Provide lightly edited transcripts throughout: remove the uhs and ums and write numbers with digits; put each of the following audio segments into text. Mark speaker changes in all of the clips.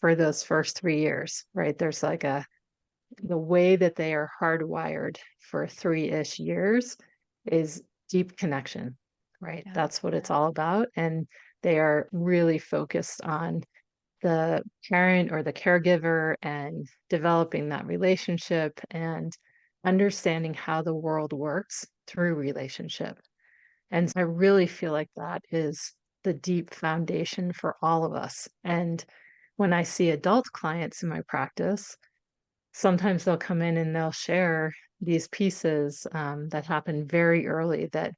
Speaker 1: for those first 3 years, right? There's like the way that they are hardwired for 3-ish years is deep connection, right?
Speaker 2: Yeah.
Speaker 1: That's what it's all about. And they are really focused on the parent or the caregiver and developing that relationship and understanding how the world works through relationship. And I really feel like that is the deep foundation for all of us. And when I see adult clients in my practice, sometimes they'll come in and they'll share these pieces that happen very early that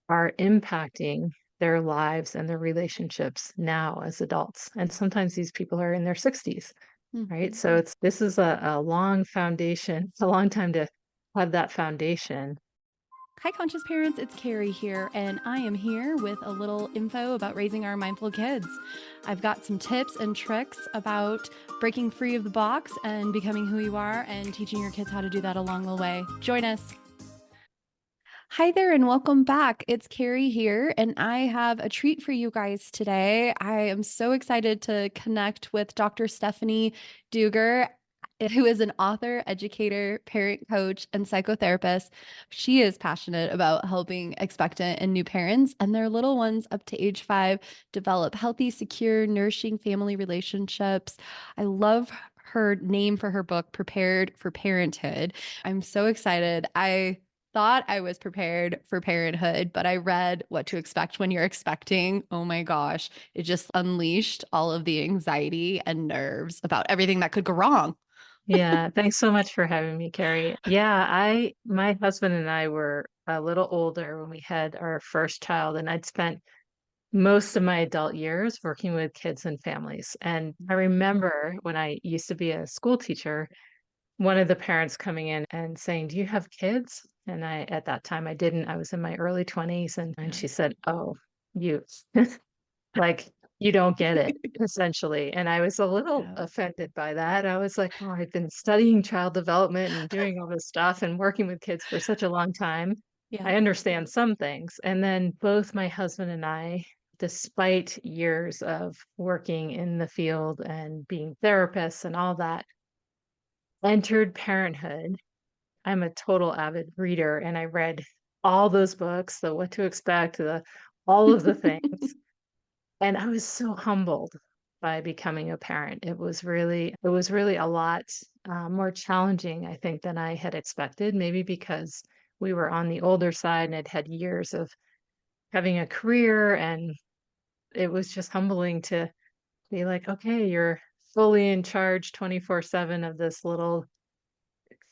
Speaker 1: are impacting their lives and their relationships now as adults. And sometimes these people are in their 60s, right?
Speaker 2: Mhm.
Speaker 1: So this is a long foundation. It's a long time to have that foundation.
Speaker 2: Hi, conscious parents. It's Carrie here, and I am here with a little info about raising our mindful kids. I've got some tips and tricks about breaking free of the box and becoming who you are and teaching your kids how to do that along the way. Join us. Hi there, and welcome back. It's Carrie here, and I have a treat for you guys today. I am so excited to connect with Dr. Stephanie Dueger, who is an author, educator, parent coach, and psychotherapist. She is passionate about helping expectant and new parents and their little ones up to age 5 develop healthy, secure, nourishing family relationships. I love her name for her book, Prepared for Parenthood. I'm so excited. I thought I was prepared for parenthood, but I read What to Expect When You're Expecting. Oh my gosh, it just unleashed all of the anxiety and nerves about everything that could go wrong.
Speaker 1: Yeah, thanks so much for having me, Carrie. Yeah, my husband and I were a little older when we had our first child, and I'd spent most of my adult years working with kids and families. And I remember when I used to be a school teacher, one of the parents coming in and saying, "Do you have kids?" And at that time, I didn't. I was in my early 20s. And
Speaker 2: Yeah.
Speaker 1: she said, "Oh, you, like, you don't get it," essentially. And I was a little
Speaker 2: Yeah.
Speaker 1: offended by that. I was like, "Oh, I've been studying child development and doing all this stuff and working with kids for such a long time.
Speaker 2: Yeah.
Speaker 1: I understand some things." And then both my husband and I, despite years of working in the field and being therapists and all that, entered parenthood. I'm a total avid reader, and I read all those books, the What to Expect, the all of the things, and I was so humbled by becoming a parent. It was really a lot, more challenging, I think, than I had expected, maybe because we were on the older side and had had years of having a career, and it was just humbling to be like, "Okay, you're fully in charge 24/7 of this little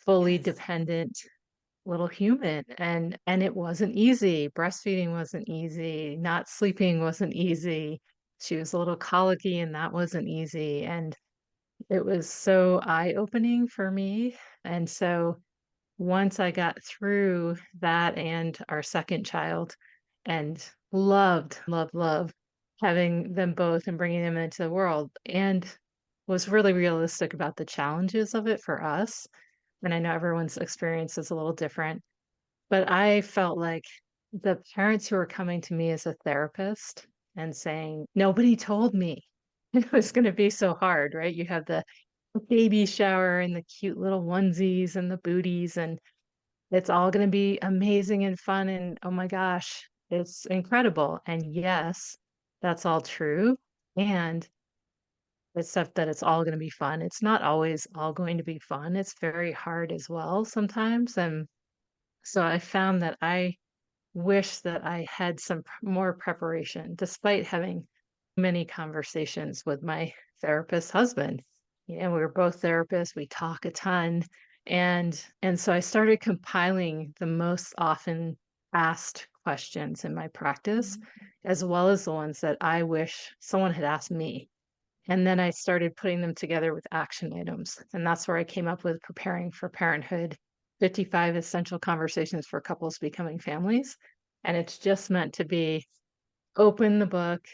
Speaker 1: fully
Speaker 2: Yes.
Speaker 1: dependent little human," and it wasn't easy. Breastfeeding wasn't easy, not sleeping wasn't easy. She was a little colicky, and that wasn't easy, and it was so eye-opening for me, and so once I got through that and our second child and loved, loved, loved having them both and bringing them into the world, and was really realistic about the challenges of it for us, and I know everyone's experience is a little different, but I felt like the parents who were coming to me as a therapist and saying, "Nobody told me it was gonna be so hard," right? You have the baby shower and the cute little onesies and the booties, and it's all gonna be amazing and fun, and oh my gosh, it's incredible. And yes, that's all true. And except that it's all gonna be fun. It's not always all going to be fun. It's very hard as well sometimes. And so I found that I wish that I had some more preparation despite having many conversations with my therapist husband. You know, we were both therapists, we talk a ton. And so I started compiling the most often asked questions in my practice,
Speaker 2: Mhm.
Speaker 1: as well as the ones that I wish someone had asked me. And then I started putting them together with action items. And that's where I came up with Preparing for Parenthood, 55 Essential Conversations for Couples Becoming Families. And it's just meant to be open the book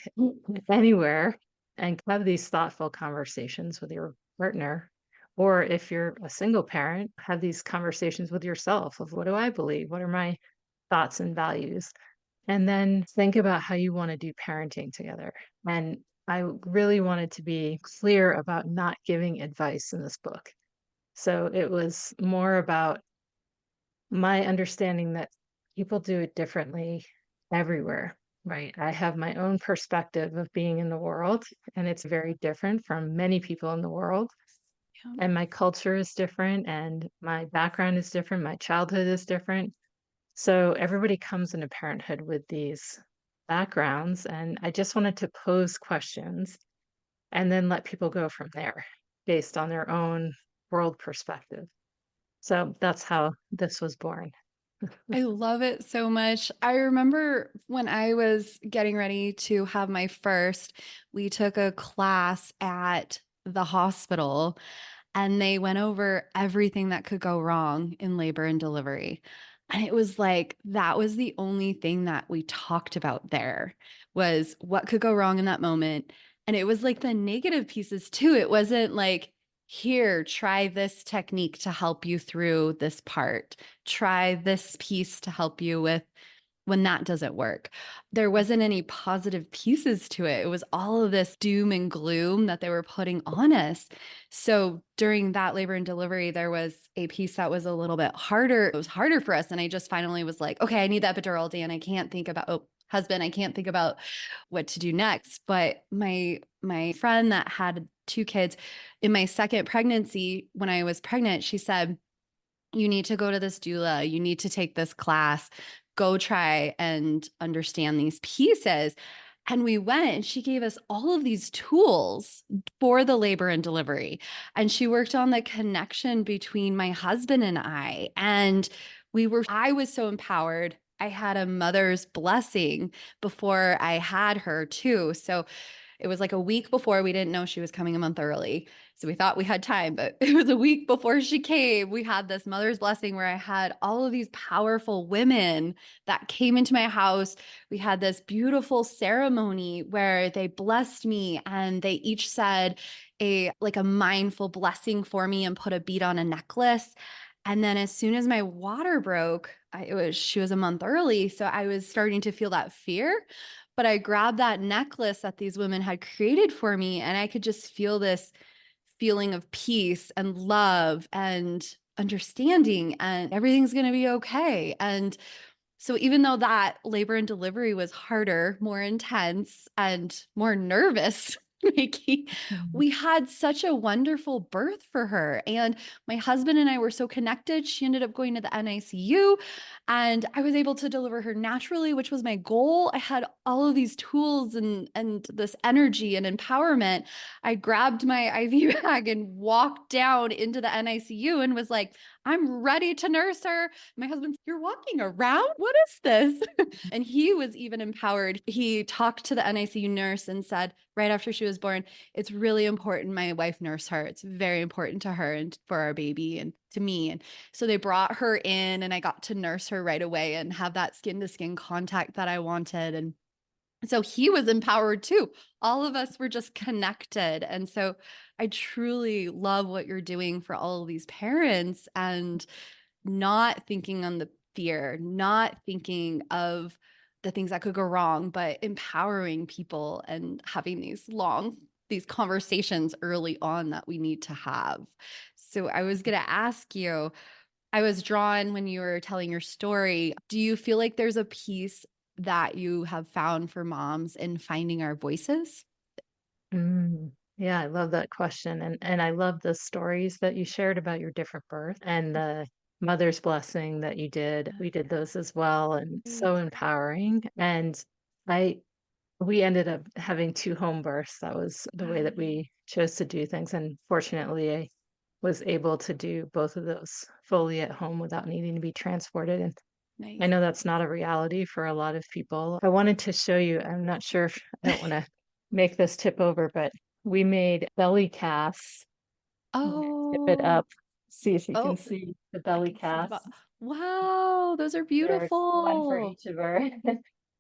Speaker 1: anywhere and have these thoughtful conversations with your partner. Or if you're a single parent, have these conversations with yourself of, what do I believe? What are my thoughts and values? And then think about how you want to do parenting together. And I really wanted to be clear about not giving advice in this book. So it was more about my understanding that people do it differently everywhere, right? I have my own perspective of being in the world, and it's very different from many people in the world.
Speaker 2: Yeah.
Speaker 1: And my culture is different, and my background is different, my childhood is different. So everybody comes into parenthood with these backgrounds, and I just wanted to pose questions and then let people go from there based on their own world perspective. So that's how this was born.
Speaker 2: I love it so much. I remember when I was getting ready to have my first, we took a class at the hospital and they went over everything that could go wrong in labor and delivery. And it was like that was the only thing that we talked about there was what could go wrong in that moment. And it was like the negative pieces too. It wasn't like, here, try this technique to help you through this part. Try this piece to help you with when that doesn't work. There wasn't any positive pieces to it. It was all of this doom and gloom that they were putting on us. So during that labor and delivery, there was a piece that was a little bit harder. It was harder for us. And I just finally was like, okay, I need the epidural, Dan. I can't think about, oh, husband, I can't think about what to do next. But my friend that had two kids in my second pregnancy, when I was pregnant, she said, you need to go to this doula. You need to take this class. Go try and understand these pieces. And we went and she gave us all of these tools for the labor and delivery. And she worked on the connection between my husband and I. And I was so empowered. I had a mother's blessing before I had her too. So it was like a week before. We didn't know she was coming a month early. So we thought we had time, but it was a week before she came. We had this mother's blessing where I had all of these powerful women that came into my house. We had this beautiful ceremony where they blessed me and they each said a mindful blessing for me and put a bead on a necklace. And then as soon as my water broke, she was a month early, so I was starting to feel that fear. But I grabbed that necklace that these women had created for me, and I could just feel this feeling of peace and love and understanding, and everything's going to be okay. And so, even though that labor and delivery was harder, more intense, and more nervous making,
Speaker 1: Mhm.
Speaker 2: we had such a wonderful birth for her. And my husband and I were so connected. She ended up going to the NICU, and I was able to deliver her naturally, which was my goal. I had all of these tools and this energy and empowerment. I grabbed my IV bag and walked down into the NICU and was like, I'm ready to nurse her. My husband's, you're walking around? What is this? And he was even empowered. He talked to the NICU nurse and said, right after she was born, it's really important my wife nurse her. It's very important to her and for our baby and to me. And so they brought her in and I got to nurse her right away and have that skin to skin contact that I wanted. And so he was empowered too. All of us were just connected. And so I truly love what you're doing for all of these parents and not thinking on the fear, not thinking of the things that could go wrong, but empowering people and having these conversations early on that we need to have. So I was going to ask you, I was drawn when you were telling your story. Do you feel like there's a piece that you have found for moms in finding our voices?
Speaker 1: Yeah, I love that question. And I love the stories that you shared about your different birth and the mother's blessing that you did. We did those as well, and so
Speaker 2: Right.
Speaker 1: empowering. And I we ended up having two home births. That was the way that
Speaker 2: Wow.
Speaker 1: we chose to do things. And fortunately, I was able to do both of those fully at home without needing to be transported. And I
Speaker 2: Nice.
Speaker 1: know that's not a reality for a lot of people. I wanted to show you, I'm not sure if I don't want to make this tip over, but we made belly casts. I'm gonna tip it
Speaker 2: Oh,
Speaker 1: up, see if you can
Speaker 2: oh,
Speaker 1: see the
Speaker 2: I
Speaker 1: belly
Speaker 2: can see the
Speaker 1: casts.
Speaker 2: wow, those are
Speaker 1: There's one for
Speaker 2: beautiful.
Speaker 1: each of her.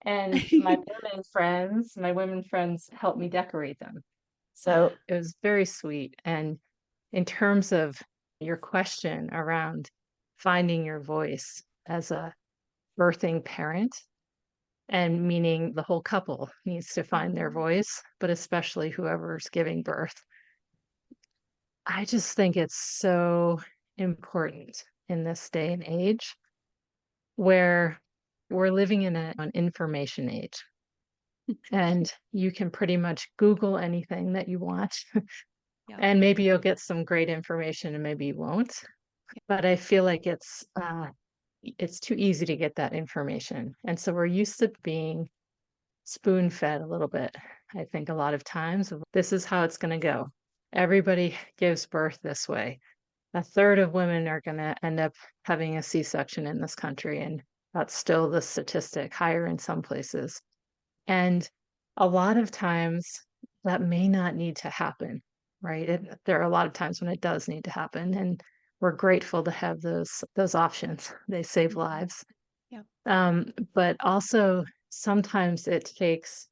Speaker 1: And my women friends helped me decorate them. So it was very sweet. And in terms of your question around finding your voice as a birthing parent, and meaning the whole couple needs to find their
Speaker 2: Mhm.
Speaker 1: voice, but especially whoever's giving birth. I just think it's so important in this day and age where we're living in an information age, and you can pretty much Google anything that you want,
Speaker 2: Yep.
Speaker 1: and maybe you'll get some great information and maybe you won't.
Speaker 2: Yep.
Speaker 1: But I feel like it's too easy to get that information. And so we're used to being spoon fed a little bit. I think a lot of times this is how it's going to go. Everybody gives birth this way. A third of women are going to end up having a C-section in this country, and that's still the statistic, higher in some places. And a lot of times that may not need to happen, right? There are a lot of times when it does need to happen, and we're grateful to have those options. They save
Speaker 2: Mhm.
Speaker 1: lives.
Speaker 2: Yep.
Speaker 1: But also sometimes it takes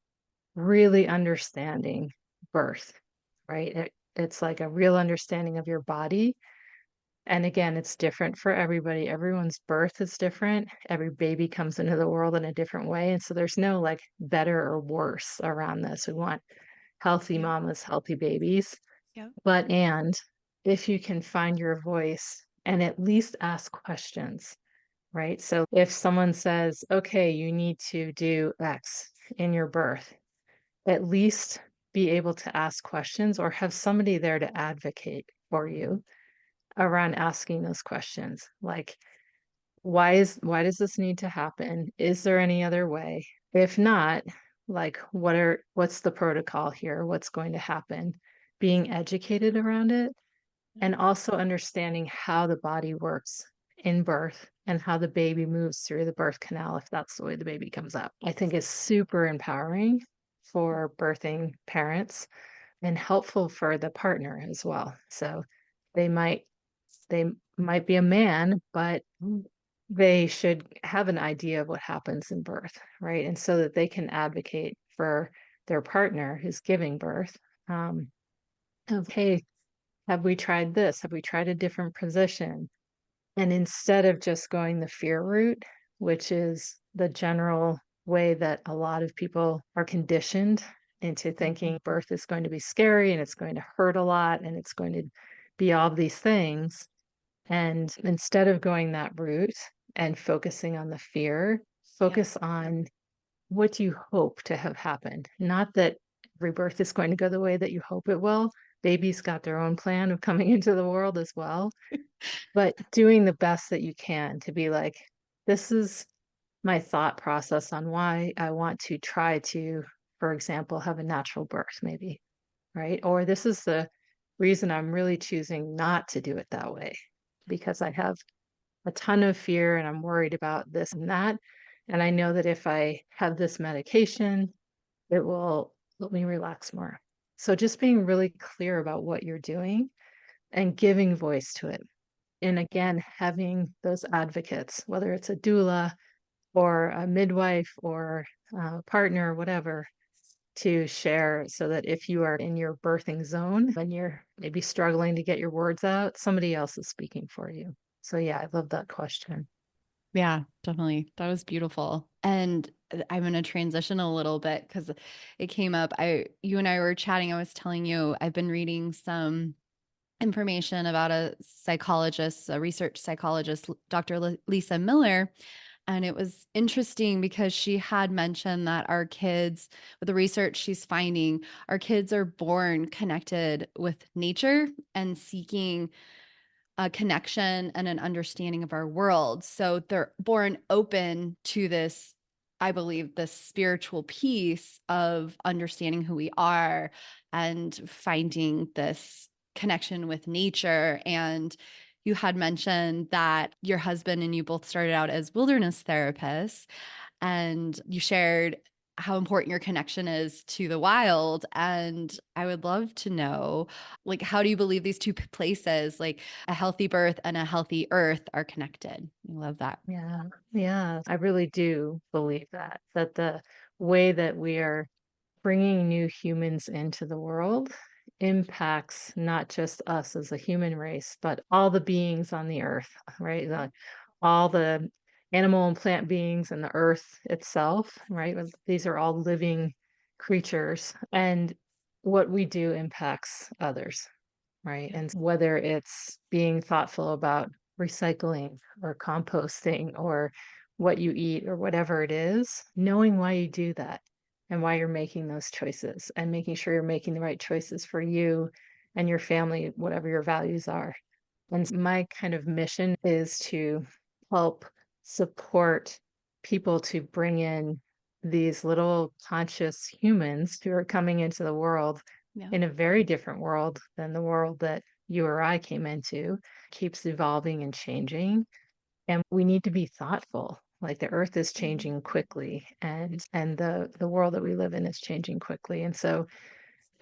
Speaker 1: really understanding birth, right? It's like a real understanding of your body. And again, it's different for everybody. Everyone's birth is different. Every baby comes into the world in a different way. And so there's no like better or worse around this. We want healthy
Speaker 2: Yep.
Speaker 1: mamas, healthy babies.
Speaker 2: Yep.
Speaker 1: But if you can find your voice and at least ask questions, right? So if someone says, okay, you need to do X in your birth, at least be able to ask questions or have somebody there to advocate for you around asking those questions. Like, why does this need to happen? Is there any other way? If not, like what's the protocol here? What's going to happen? Being educated around it and also understanding how the body works in birth and how the baby moves through the birth canal if that's the way the baby comes up. I think is super empowering for birthing parents and helpful for the partner as well. So they might they might be a man, but they should have an idea of what happens in birth, right? And so that they can advocate for their partner who's giving birth. Um, of, hey, have we tried this? Have we tried a different position? And instead of just going the fear route, which is the general way that a lot of people are conditioned into thinking birth is going to be scary and it's going to hurt a lot and it's going to be all of these things. And instead of going that route and focusing on the fear,
Speaker 2: Yep.
Speaker 1: focus on what do you hope to have happened? Not that every birth is going to go the way that you hope it will. Babies got their own plan of coming into the world as well, but doing the best that you can to be like, this is my thought process on why I want to try to, for example, have a natural birth, maybe, right? Or this is the reason I'm really choosing not to do it that way because I have a ton of fear and I'm worried about this and that. And I know that if I have this medication, it will let me relax more. So just being really clear about what you're doing and giving voice to it. And again, having those advocates, whether it's a doula or a midwife or a partner, whatever, to share so that if you are in your birthing zone and you're maybe struggling to get your words out, somebody else is speaking for you. So, yeah, I love that question.
Speaker 2: Yeah, definitely. That was beautiful. And I'm going to transition a little bit because it came up. You and I were chatting. I was telling you I've been reading some information about a psychologist, a research psychologist, Dr. Lisa Miller. And it was interesting because she had mentioned that our kids, with the research she's finding, our kids are born connected with nature and seeking a connection and an understanding of our world. So they're born open to this, I believe, this spiritual piece of understanding who we are and finding this connection with nature. And you had mentioned that your husband and you both started out as wilderness therapists, and you shared how important your connection is to the wild. And I would love to know, like, how do you believe these two places, like a healthy birth and a healthy earth, are connected? I love that.
Speaker 1: Yeah, yeah, I really do believe that the way that we are bringing new humans into the world impacts not just us as a human race, but all the beings on the earth, right? All the animal and plant beings and the earth itself, right? These are all living creatures, and what we do impacts others, right?
Speaker 2: Yeah.
Speaker 1: And whether it's being thoughtful about recycling or composting or what you eat or whatever it is, knowing why you do that and why you're making those choices and making sure you're making the right choices for you and your family, whatever your values are. And my kind of mission is to help support people to bring in these little conscious humans who are coming into the world
Speaker 2: Yeah.
Speaker 1: in a very different world than the world that you or I came into, keeps evolving and changing. And we need to be thoughtful. Like the earth is
Speaker 2: Mhm.
Speaker 1: changing quickly and the world that we live in is changing quickly. And so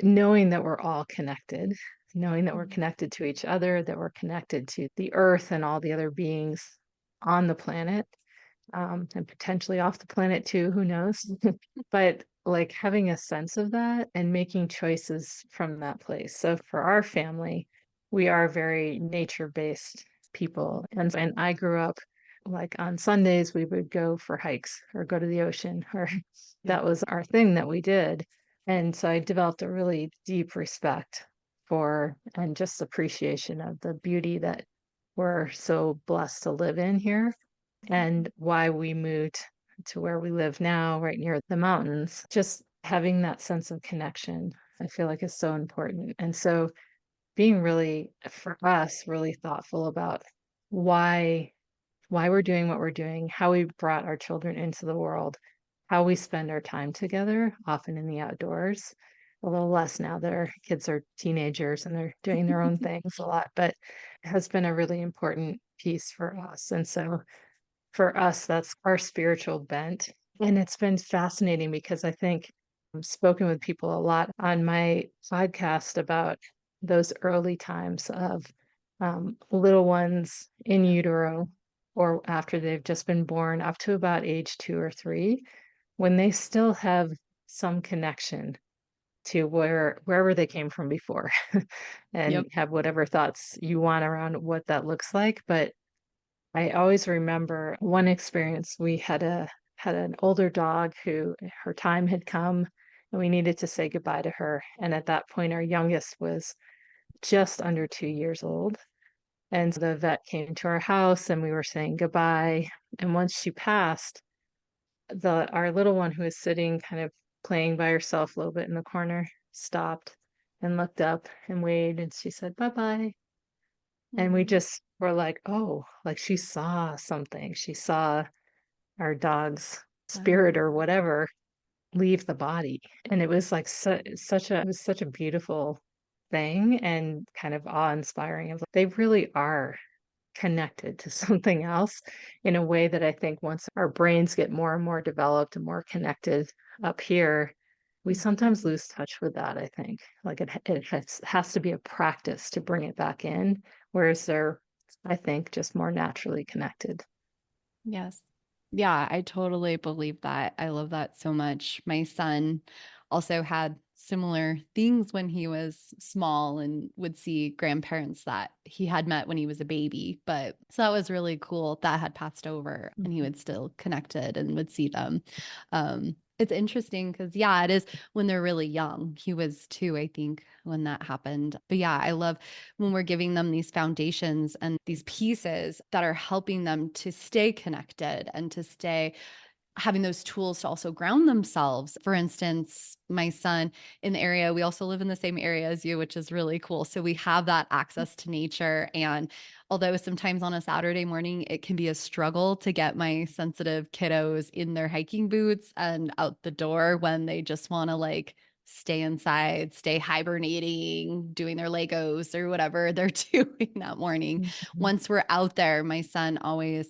Speaker 1: knowing that we're all connected, knowing that we're
Speaker 2: Mhm.
Speaker 1: connected to each other, that we're connected to the earth and all the other beings on the planet, and potentially off the planet too, who knows? But like having a sense of that and making choices from that place. So for our family, we are very nature-based people. And I grew up like on Sundays we would go for hikes or go to the ocean or
Speaker 2: Yeah.
Speaker 1: that was our thing that we did. And so I developed a really deep respect for and just appreciation of the beauty that we're so blessed to live in here
Speaker 2: Mhm.
Speaker 1: and why we moved to where we live now, right near the mountains. Just having that sense of connection, I feel like is so important. And so being really, for us, really thoughtful about why why we're doing what we're doing, how we brought our children into the world, how we spend our time together, often in the outdoors. A little less now that our kids are teenagers and they're doing their own things a lot, but it has been a really important piece for us. And so for us, that's our spiritual bent. And it's been fascinating because I think I've spoken with people a lot on my podcast about those early times of little ones in
Speaker 2: Yeah.
Speaker 1: utero or after they've just been born up to about age 2 or 3, when they still have some connection to wherever they came from before and
Speaker 2: Yep.
Speaker 1: have whatever thoughts you want around what that looks like. But I always remember one experience. We had an older dog who her time had come and we needed to say goodbye to her. And at that point, our youngest was just under 2 years old. And so the vet came to our house and we were saying goodbye. And once she passed, the our little one who was sitting kind of playing by herself a little bit in the corner stopped and looked up and waved and she said, "Bye-bye." And we
Speaker 2: Mhm.
Speaker 1: just were like, oh, like she saw something. She saw our dog's
Speaker 2: Wow.
Speaker 1: spirit or whatever leave the body. And it was like it was such a beautiful thing and kind of awe-inspiring. It was like, they really are connected to something else in a way that I think once our brains get more and more developed and more connected up here, we
Speaker 2: Mhm.
Speaker 1: sometimes lose touch with that, I think. Like has to be a practice to bring it back in, whereas they're, I think, just more naturally connected.
Speaker 2: Yes. Yeah, I totally believe that. I love that so much. My son also had similar things when he was small and would see grandparents that he had met when he was a baby. But so that was really cool that had passed over and he
Speaker 1: Mhm.
Speaker 2: would still connected and would see them. It's interesting because, yeah, it is when they're really young. He was 2, I think, when that happened. But yeah, I love when we're giving them these foundations and these pieces that are helping them to stay connected and to stay having those tools to also ground themselves. For instance, my son in the area, we also live in the same area as you, which is really cool. So we have that access to nature. And although sometimes on a Saturday morning, it can be a struggle to get my sensitive kiddos in their hiking boots and out the door when they just want to like stay inside, stay hibernating, doing their Legos or whatever they're doing that morning.
Speaker 1: Mhm.
Speaker 2: Once we're out there, my son always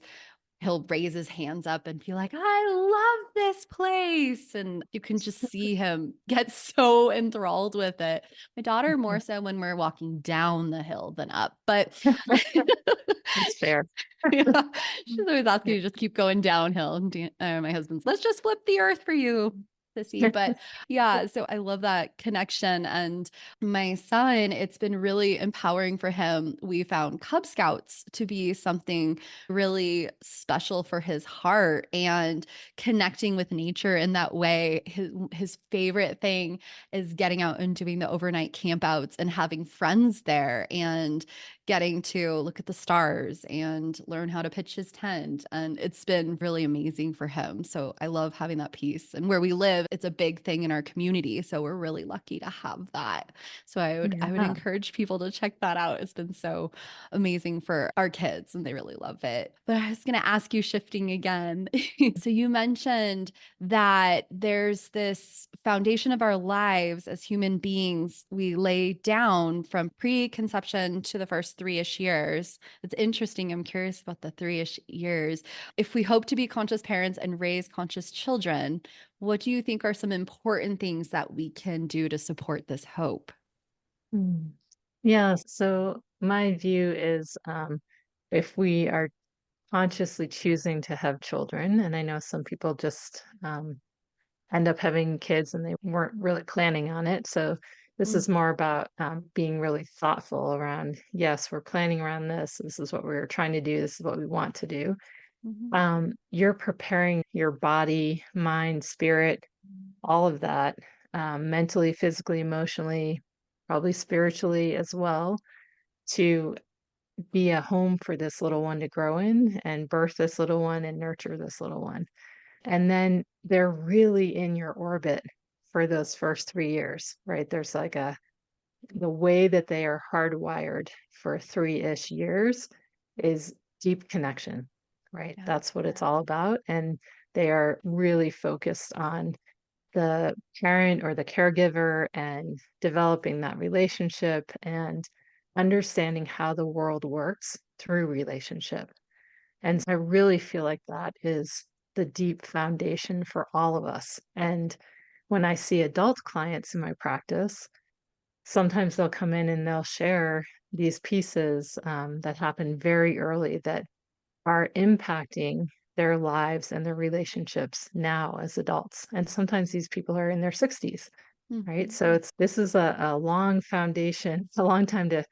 Speaker 2: he'll raise his hands up and be like, I love this place. And you can just see him get so enthralled with it. My daughter, more so when we're walking down the hill than up. But
Speaker 1: That's fair.
Speaker 2: yeah, she's always asking to just keep going downhill. And my husband's, let's just flip the earth for you. sissy, but yeah, so I love that connection. And my son, it's been really empowering for him. We found Cub Scouts to be something really special for his heart and connecting with nature in that way. His favorite thing is getting out and doing the overnight campouts and having friends there and getting to look at the stars and learn how to pitch his tent. And it's been really amazing for him. So I love having that piece. And where we live, it's a big thing in our community. So we're really lucky to have that. So I would
Speaker 1: Yeah.
Speaker 2: encourage people to check that out. It's been so amazing for our kids and they really love it. But I was going to ask you, shifting again. So you mentioned that there's this foundation of our lives as human beings we lay down from pre-conception to the first 3-ish years. It's interesting. I'm curious about the 3-ish years. If we hope to be conscious parents and raise conscious children, what do you think are some important things that we can do to support this hope?
Speaker 1: Mm. Yeah. So my view is if we are consciously choosing to have children, and I know some people just end up having kids and they weren't really planning on it. So this
Speaker 2: Mm,
Speaker 1: is more about being really thoughtful around, yes, we're planning around this. This is what we're trying to do. This is what we want to do.
Speaker 2: mhm,
Speaker 1: You're preparing your body, mind, spirit, all of that, mentally, physically, emotionally, probably spiritually as well, to be a home for this little one to grow in and birth this little one and nurture this little one. And then they're really in your orbit for those first 3 years, right? There's like the way that they are hardwired for 3-ish years is deep connection, right?
Speaker 2: yeah.
Speaker 1: That's what it's all about. And they are really focused on the parent or the caregiver and developing that relationship and understanding how the world works through relationship. And I really feel like that is the deep foundation for all of us. And when I see adult clients in my practice, sometimes they'll come in and they'll share these pieces that happen very early that are impacting their lives and their relationships now as adults. And sometimes these people are in their 60s, right?
Speaker 2: Mhm,
Speaker 1: So this is a long foundation. It's a long time to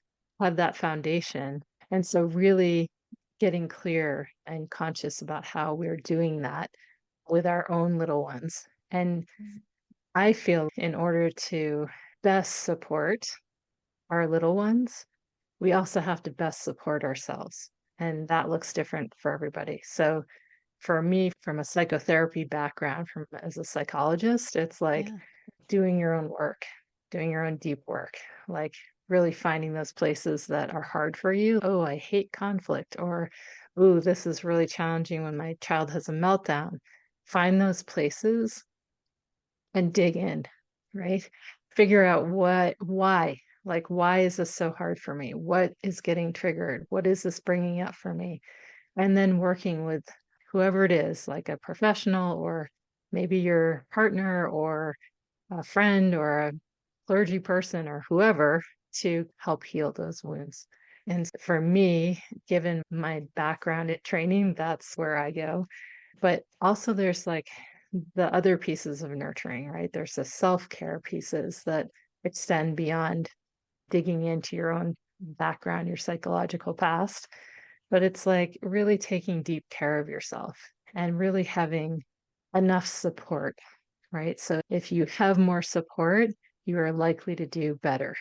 Speaker 1: have that foundation. And so really getting clear and conscious about how we're doing that with our own little ones. And
Speaker 2: mhm,
Speaker 1: I feel in order to best support our little ones, we also have to best support ourselves. And that looks different for everybody. So for me, from a psychotherapy background, from as a psychologist, it's like
Speaker 2: yeah.
Speaker 1: doing your own work, doing your own deep work, like really finding those places that are hard for you. Oh, I hate conflict, or oh, this is really challenging when my child has a meltdown. Find those places and dig in, right? Figure out why is this so hard for me? What is getting triggered? What is this bringing up for me? And then working with whoever it is, like a professional or maybe your partner or a friend or a clergy person or whoever to help heal those wounds. And for me, given my background at training, that's where I go. But also, there's like the other pieces of nurturing, right? There's the self care pieces that extend beyond digging into your own background, your psychological past. But it's like really taking deep care of yourself and really having enough support, right? So if you have more support, you are likely to do better.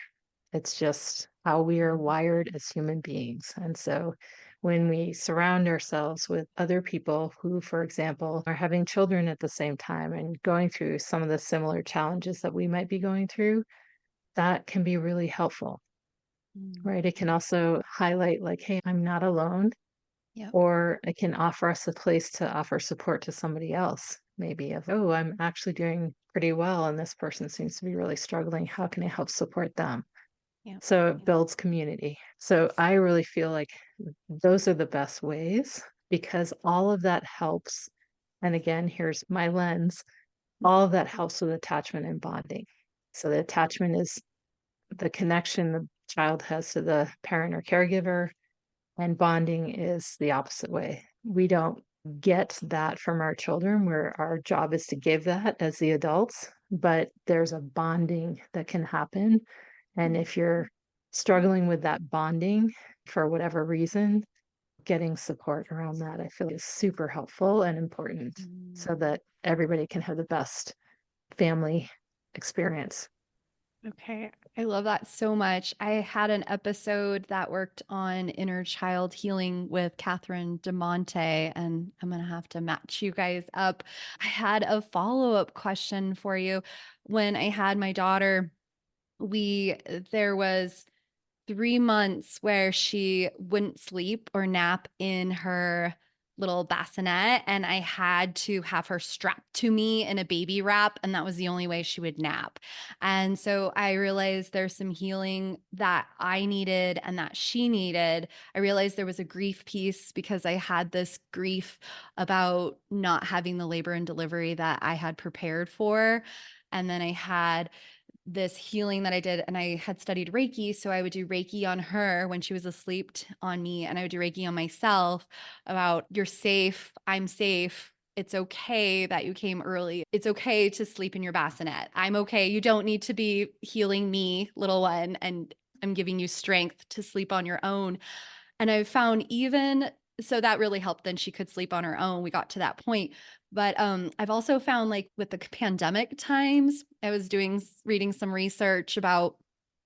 Speaker 1: It's just how we are
Speaker 2: Mhm,
Speaker 1: wired as human beings. And so when we surround ourselves with other people who, for example, are having children at the same time and going through some of the similar challenges that we might be going through, that can be really helpful,
Speaker 2: mm,
Speaker 1: right? It can also highlight, like, hey, I'm not alone,
Speaker 2: yep.
Speaker 1: or it can offer us a place to offer support to somebody else, maybe of, oh, I'm actually doing pretty well, and this person seems to be really struggling. How can I help support them?
Speaker 2: Yep.
Speaker 1: So it
Speaker 2: Yep.
Speaker 1: builds community. So I really feel like those are the best ways because all of that helps. And again, here's my lens. All of that helps with attachment and bonding. So the attachment is the connection the child has to the parent or caregiver, and bonding is the opposite way. We don't get that from our children, where our job is to give that as the adults, but there's a bonding that can happen. And if you're struggling with that bonding for whatever reason, getting support around that, I feel is super helpful and important so
Speaker 2: Mm.
Speaker 1: that everybody can have the best family experience.
Speaker 2: Okay, I love that so much. I had an episode that worked on inner child healing with Catherine DeMonte, and I'm going to have to match you guys up. I had a follow-up question for you. When I had my daughter, there was 3 months where she wouldn't sleep or nap in her little bassinet, and I had to have her strapped to me in a baby wrap, and that was the only way she would nap. And so I realized there's some healing that I needed and that she needed. I realized there was a grief piece because I had this grief about not having the labor and delivery that I had prepared for. And then I had this healing that I did, and I had studied Reiki. So I would do Reiki on her when she was asleep on me, and I would do Reiki on myself about you're safe, I'm safe. It's okay that you came early. It's okay to sleep in your bassinet. I'm okay. You don't need to be healing me, little one. And I'm giving you strength to sleep on your own. And I found even so that really helped. Then she could sleep on her own. We got to that point. But I've also found like with the pandemic times, I was reading some research about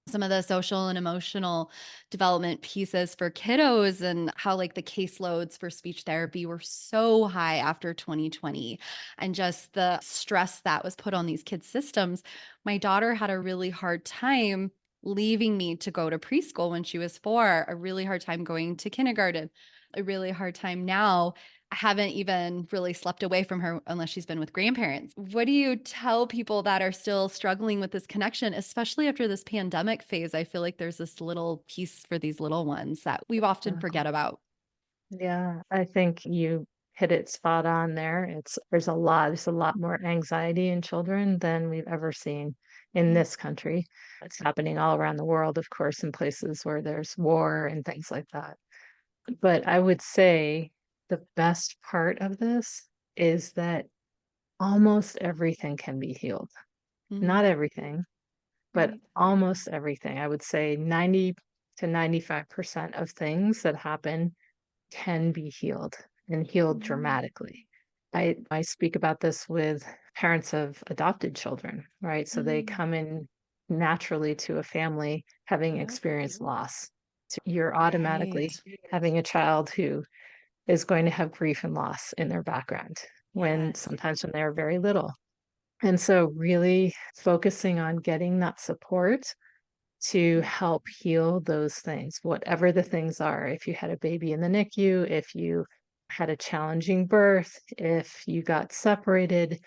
Speaker 2: some of the social and emotional development pieces for kiddos and how like the caseloads for speech therapy were so high after 2020 and just the stress that was put on these kids systems. My daughter had a really hard time leaving me to go to preschool when she was 4, a really hard time going to kindergarten, a really hard time now. I haven't even really slept away from her unless she's been with grandparents. What do you tell people that are still struggling with this connection, especially after this pandemic phase? I feel like there's this little piece for these little ones that we often
Speaker 1: Uh,
Speaker 2: forget about.
Speaker 1: Yeah, I think you hit it spot on there. There's a lot more anxiety in children than we've ever seen in
Speaker 2: Mm,
Speaker 1: this country. It's happening all around the world, of course, in places where there's war and things like that. But I would say the best part of this is that almost everything can be healed. Not
Speaker 2: mm,
Speaker 1: everything, but
Speaker 2: right.
Speaker 1: almost everything. I would say 90 to 95% of things that happen can be healed and healed
Speaker 2: Mm,
Speaker 1: dramatically. I speak about this with parents of adopted children, right? So they
Speaker 2: mm,
Speaker 1: come in naturally to a family having
Speaker 2: yep.
Speaker 1: experienced loss. So you're automatically
Speaker 2: Right.
Speaker 1: having a child who is going to have grief and loss in their background when
Speaker 2: Yes.
Speaker 1: sometimes when they're very little. And so really focusing on getting that support to
Speaker 2: Mm,
Speaker 1: help heal those things, whatever the things are. If you had a baby in the NICU, if you had a challenging birth, if you got separated,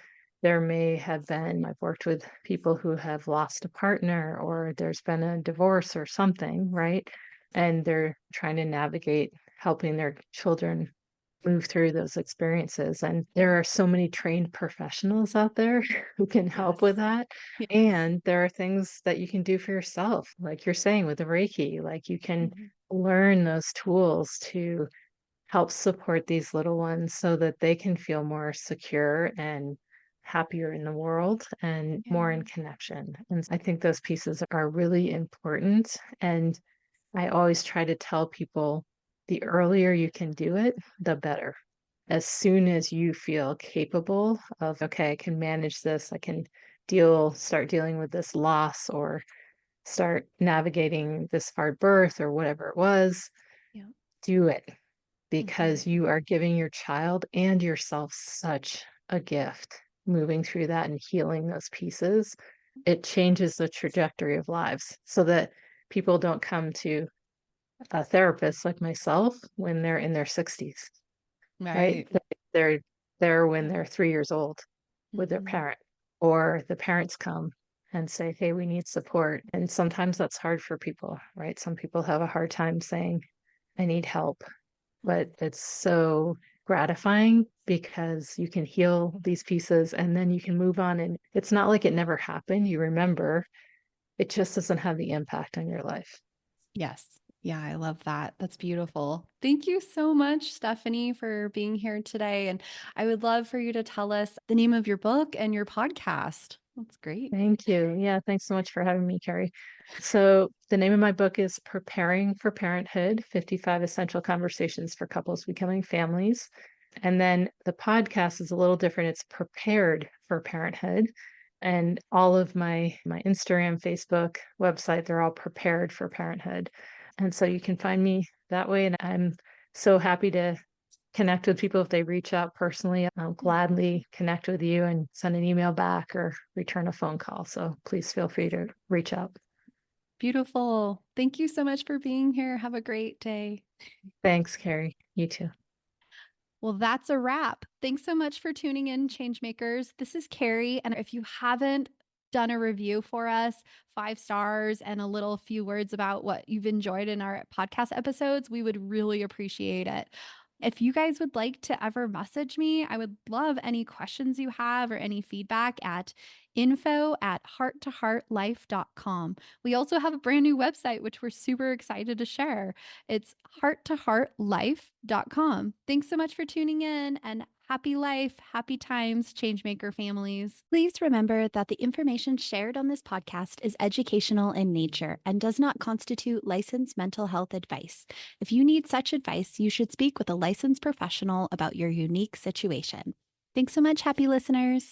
Speaker 1: there may have been, I've worked with people who have lost a partner or there's been a divorce or something, right? And they're trying to navigate helping their children move through those experiences. And there are so many trained professionals out there who can help with
Speaker 2: yes.
Speaker 1: that.
Speaker 2: Yes.
Speaker 1: And there are things that you can do for yourself, like you're saying with the Reiki, like you can
Speaker 2: Mhm.
Speaker 1: learn those tools to help support these little ones so that they can feel more secure and happier in the world and more in
Speaker 2: Yeah.
Speaker 1: connection. And I think those pieces are really important. And I always try to tell people the earlier you can do it, the better. As soon as you feel capable of, okay, I can manage this, I can start dealing with this loss or start navigating this hard birth or whatever it was,
Speaker 2: Yeah.
Speaker 1: do it
Speaker 2: Mhm.
Speaker 1: because you are giving your child and yourself such a gift moving through that and healing those pieces. It changes the trajectory of lives so that people don't come to a therapist like myself when they're in their 60s, right?
Speaker 2: Right.
Speaker 1: They're there when
Speaker 2: Yep.
Speaker 1: they're 3 years old with their
Speaker 2: Mhm.
Speaker 1: parent, or the parents come and say, hey, we need support. And sometimes that's hard for people, right? Some people have a hard time saying, I need help, but it's so gratifying because you can heal these pieces and then you can move on. And it's not like it never happened. You remember, it just doesn't have the impact on your life.
Speaker 2: Yes. Yeah, I love that. That's beautiful. Thank you so much, Stephanie, for being here today. And I would love for you to tell us the name of your book and your podcast. That's great.
Speaker 1: Thank you. Yeah, thanks so much for having me, Carrie. So, the name of my book is Preparing for Parenthood: 55 Essential Conversations for Couples Becoming Families. And then the podcast is a little different. It's Prepared for Parenthood. And all of my Instagram, Facebook, website, they're all prepared for parenthood. And so you can find me that way. And I'm so happy to connect with people if they reach out personally. I'll gladly connect with you and send an email back or return a phone call. So please feel free to reach out.
Speaker 2: Beautiful. Thank you so much for being here. Have a great day.
Speaker 1: Thanks, Carrie. You too.
Speaker 2: Well, that's a wrap. Thanks so much for tuning in, Changemakers. This is Carrie. And if you haven't done a review for us, 5 stars and a little few words about what you've enjoyed in our podcast episodes, we would really appreciate it. If you guys would like to ever message me, I would love any questions you have or any feedback at info@hearttoheartlife.com. We also have a brand new website, which we're super excited to share. It's hearttoheartlife.com. Thanks so much for tuning in and happy life, happy times, Changemaker families. Please remember that the information shared on this podcast is educational in nature and does not constitute licensed mental health advice. If you need such advice, you should speak with a licensed professional about your unique situation. Thanks so much, happy listeners.